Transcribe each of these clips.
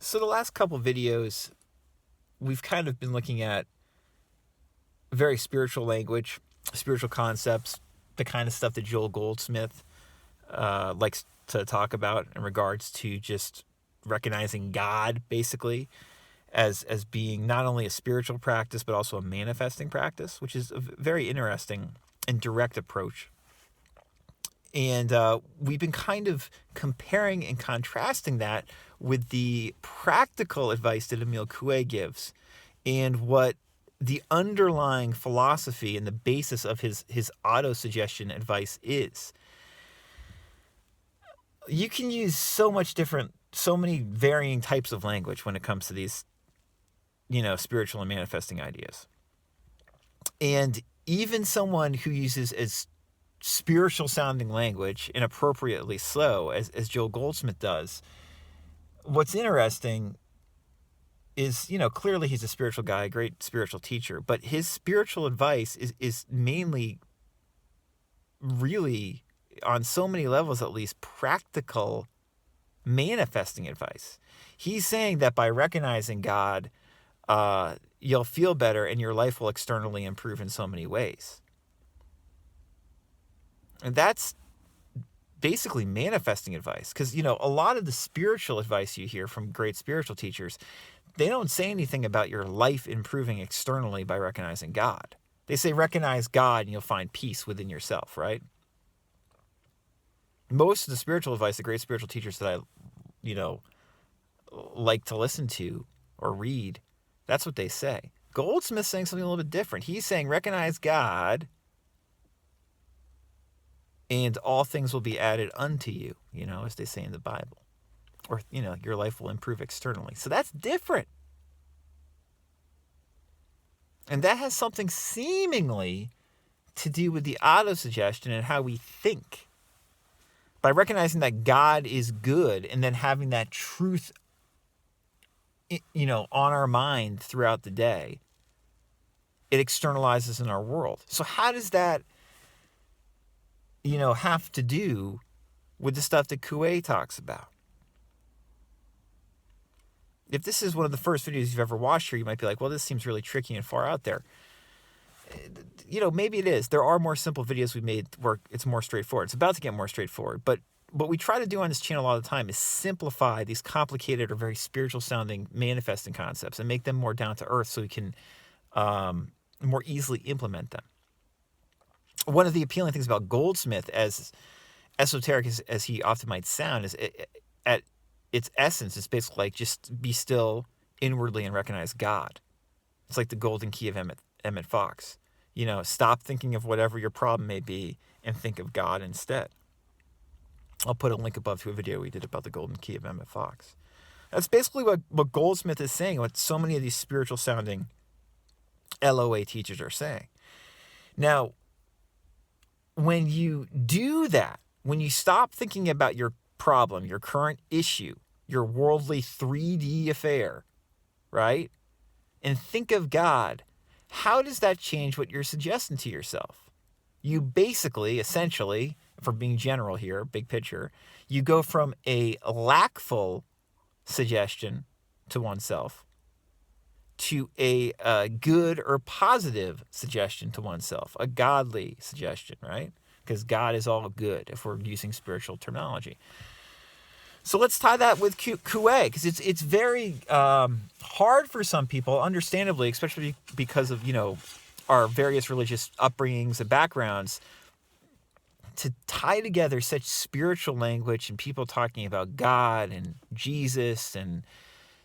So the last couple videos, we've kind of been looking at very spiritual language, spiritual concepts, the kind of stuff that Joel Goldsmith likes to talk about in regards to just recognizing God, basically, as being not only a spiritual practice, but also a manifesting practice, which is a very interesting and direct approach. And we've been kind of comparing and contrasting that with the practical advice that Emile Coué gives and what the underlying philosophy and the basis of his auto-suggestion advice is. You can use so many varying types of language when it comes to these, spiritual and manifesting ideas. And even someone who uses as spiritual sounding language inappropriately slow as Joel Goldsmith does, what's interesting is, clearly he's a spiritual guy, a great spiritual teacher, but his spiritual advice is mainly really, on so many levels at least, practical manifesting advice. He's saying that by recognizing God, you'll feel better and your life will externally improve in so many ways. And that's basically manifesting advice. Because, a lot of the spiritual advice you hear from great spiritual teachers, they don't say anything about your life improving externally by recognizing God. They say recognize God and you'll find peace within yourself, right? Most of the spiritual advice, the great spiritual teachers that I, like to listen to or read, that's what they say. Goldsmith's saying something a little bit different. He's saying recognize God and all things will be added unto you, as they say in the Bible. Or, your life will improve externally. So that's different. And that has something seemingly to do with the auto-suggestion and how we think. By recognizing that God is good and then having that truth, on our mind throughout the day, it externalizes in our world. So how does that, have to do with the stuff that Coué talks about? If this is one of the first videos you've ever watched here, you might be like, well, this seems really tricky and far out there. Maybe it is. There are more simple videos we made where it's more straightforward. It's about to get more straightforward. But what we try to do on this channel all the time is simplify these complicated or very spiritual sounding manifesting concepts and make them more down to earth so we can more easily implement them. One of the appealing things about Goldsmith, as esoteric as he often might sound, is at its essence, it's basically like just be still inwardly and recognize God. It's like the Golden Key of Emmett Fox. Stop thinking of whatever your problem may be and think of God instead. I'll put a link above to a video we did about the Golden Key of Emmett Fox. That's basically what Goldsmith is saying, what so many of these spiritual sounding LOA teachers are saying. Now, when you do that, when you stop thinking about your problem, your current issue, your worldly 3D affair, right? And think of God, how does that change what you're suggesting to yourself? You basically, essentially, for being general here, big picture, you go from a lackful suggestion to oneself to a good or positive suggestion to oneself, a godly suggestion, right? Because God is all good if we're using spiritual terminology. So let's tie that with Coué, because it's very hard for some people, understandably, especially because of, our various religious upbringings and backgrounds, to tie together such spiritual language and people talking about God and Jesus and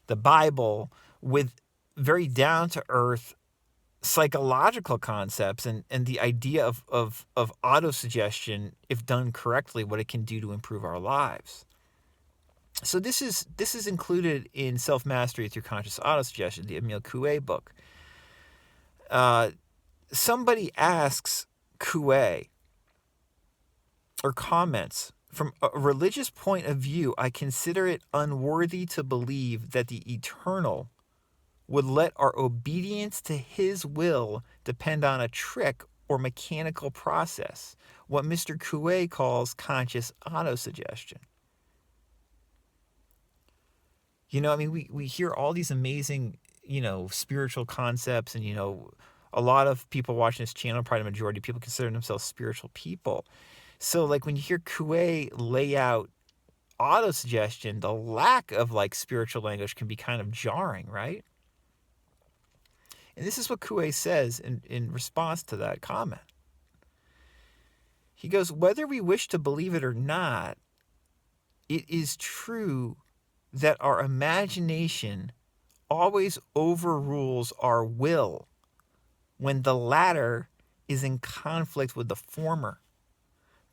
the Bible with very down-to-earth psychological concepts and the idea of auto-suggestion, if done correctly, what it can do to improve our lives. So this is included in Self-Mastery Through Conscious Autosuggestion, the Emile Coué book. Somebody asks Coué, or comments, from a religious point of view, I consider it unworthy to believe that the eternal would let our obedience to his will depend on a trick or mechanical process, what Mr. Coué calls conscious autosuggestion. I mean, we hear all these amazing, spiritual concepts, and, a lot of people watching this channel, probably the majority of people consider themselves spiritual people. So, like, when you hear Coué lay out autosuggestion, the lack of, like, spiritual language can be kind of jarring, right? And this is what Coué says in response to that comment. He goes, whether we wish to believe it or not, it is true that our imagination always overrules our will when the latter is in conflict with the former.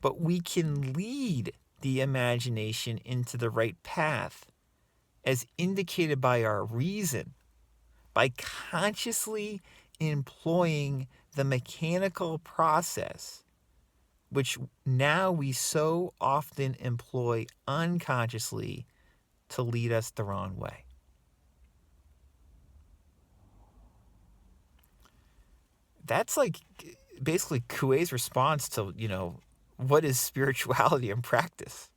But we can lead the imagination into the right path, as indicated by our reason, by consciously employing the mechanical process, which now we so often employ unconsciously to lead us the wrong way. That's like basically Coué's response to, what is spirituality in practice?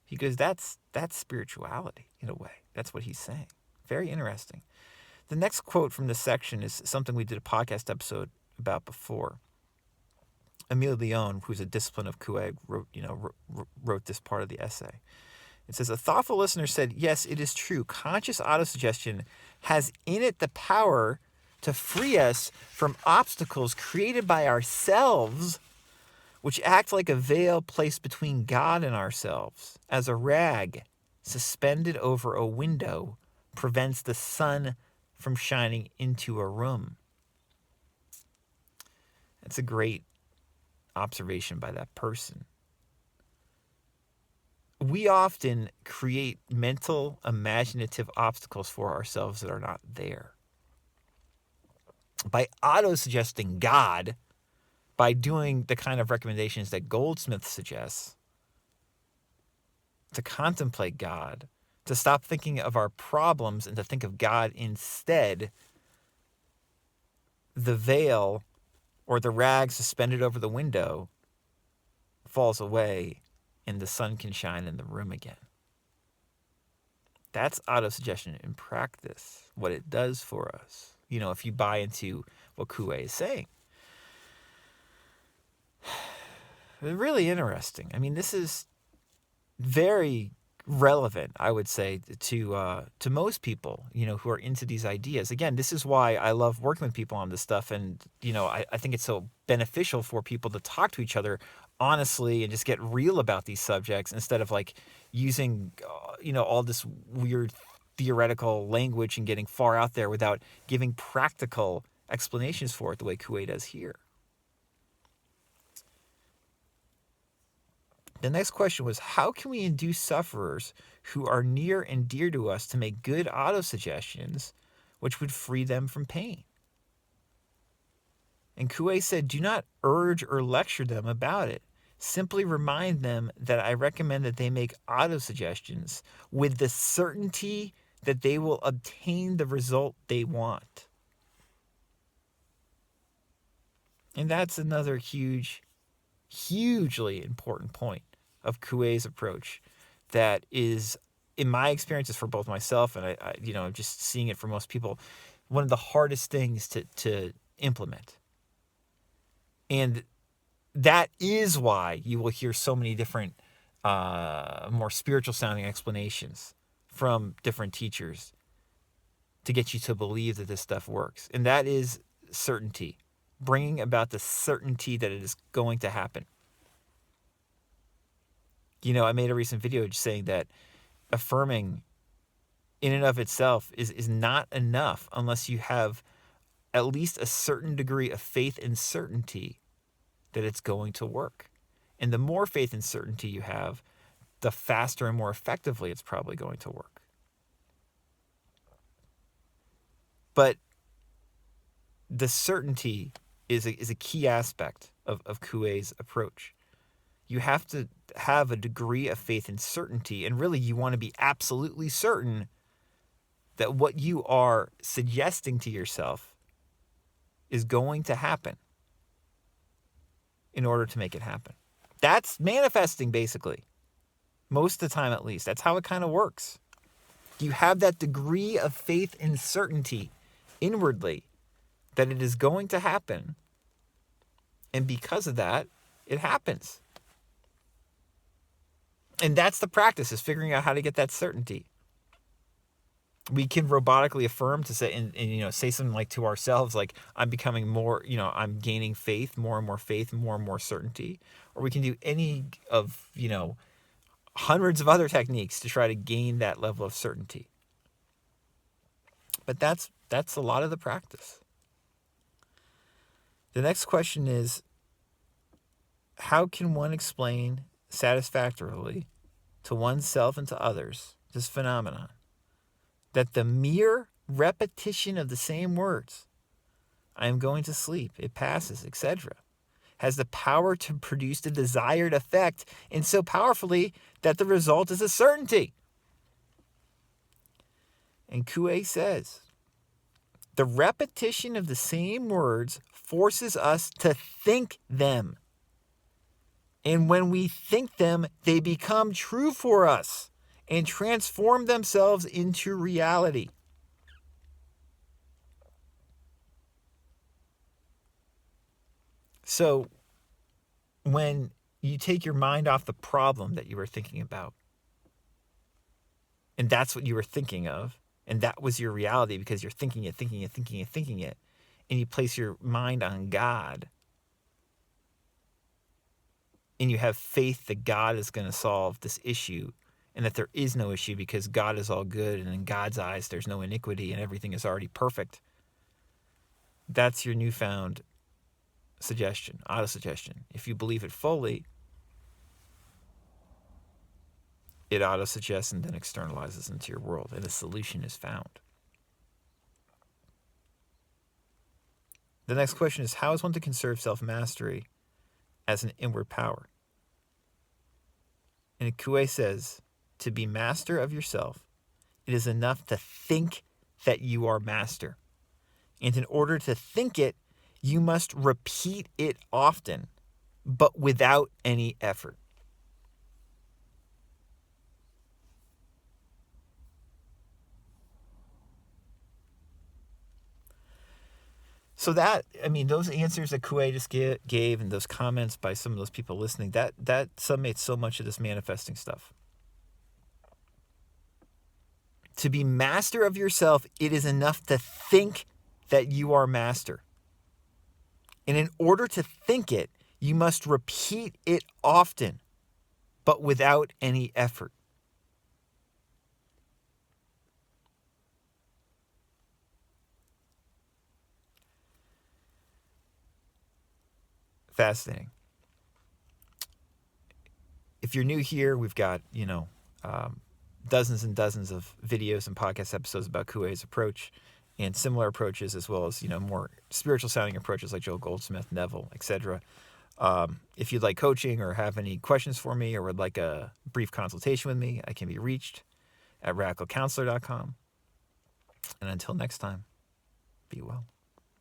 He goes, that's spirituality in a way. That's what he's saying. Very interesting. The next quote from this section is something we did a podcast episode about before. Emile Leon, who's a disciple of Coué, wrote this part of the essay. It says, a thoughtful listener said, yes, it is true. Conscious autosuggestion has in it the power to free us from obstacles created by ourselves, which act like a veil placed between God and ourselves, as a rag suspended over a window prevents the sun from shining into a room. That's a great observation by that person. We often create mental, imaginative obstacles for ourselves that are not there. By auto-suggesting God, by doing the kind of recommendations that Goldsmith suggests, to contemplate God, to stop thinking of our problems and to think of God instead, the veil or the rag suspended over the window falls away and the sun can shine in the room again. That's autosuggestion in practice, what it does for us. If you buy into what Coué is saying. Really interesting. I mean, this is very relevant, I would say, to most people, who are into these ideas. Again, this is why I love working with people on this stuff. And, I think it's so beneficial for people to talk to each other honestly and just get real about these subjects instead of like using, all this weird theoretical language and getting far out there without giving practical explanations for it the way Coué does here. The next question was, how can we induce sufferers who are near and dear to us to make good autosuggestions which would free them from pain? And Coué said, do not urge or lecture them about it. Simply remind them that I recommend that they make autosuggestions with the certainty that they will obtain the result they want. And that's another hugely important point of Coué's approach that is, in my experiences for both myself and I just seeing it for most people, one of the hardest things to implement. And that is why you will hear so many different, more spiritual sounding explanations from different teachers to get you to believe that this stuff works. And that is certainty, bringing about the certainty that it is going to happen. I made a recent video just saying that affirming in and of itself is not enough unless you have at least a certain degree of faith and certainty that it's going to work. And the more faith and certainty you have, the faster and more effectively it's probably going to work. But the certainty is a key aspect of Coué's approach. You have to have a degree of faith and certainty, and really you want to be absolutely certain that what you are suggesting to yourself is going to happen in order to make it happen. That's manifesting, basically. Most of the time, at least. That's how it kind of works. You have that degree of faith and certainty inwardly that it is going to happen. And because of that, it happens. And that's the practice, is figuring out how to get that certainty. We can robotically affirm to say, and say something like to ourselves, like, I'm becoming more, I'm gaining faith, more and more certainty. Or we can do any of, hundreds of other techniques to try to gain that level of certainty. But that's a lot of the practice. The next question is, how can one explain satisfactorily to oneself and to others this phenomenon that the mere repetition of the same words, I am going to sleep, it passes, etc., has the power to produce the desired effect, and so powerfully that the result is a certainty? And Coué says, the repetition of the same words forces us to think them. And when we think them, they become true for us and transform themselves into reality. So when you take your mind off the problem that you were thinking about, and that's what you were thinking of, and that was your reality because you're thinking it, and you place your mind on God, and you have faith that God is going to solve this issue, and that there is no issue because God is all good, and in God's eyes there's no iniquity, and everything is already perfect. That's your newfound suggestion, auto-suggestion. If you believe it fully, it auto-suggests and then externalizes into your world, and a solution is found. The next question is, how is one to conserve self-mastery as an inward power? And Coué says, to be master of yourself, it is enough to think that you are master. And in order to think it, you must repeat it often, but without any effort. So those answers that Coué just gave and those comments by some of those people listening, that summates so much of this manifesting stuff. To be master of yourself, it is enough to think that you are master. And in order to think it, you must repeat it often, but without any effort. Fascinating. If you're new here, we've got, dozens and dozens of videos and podcast episodes about Coué's approach and similar approaches, as well as, more spiritual sounding approaches like Joel Goldsmith, Neville, etc. If you'd like coaching or have any questions for me or would like a brief consultation with me, I can be reached at radicalcounselor.com. And until next time, be well.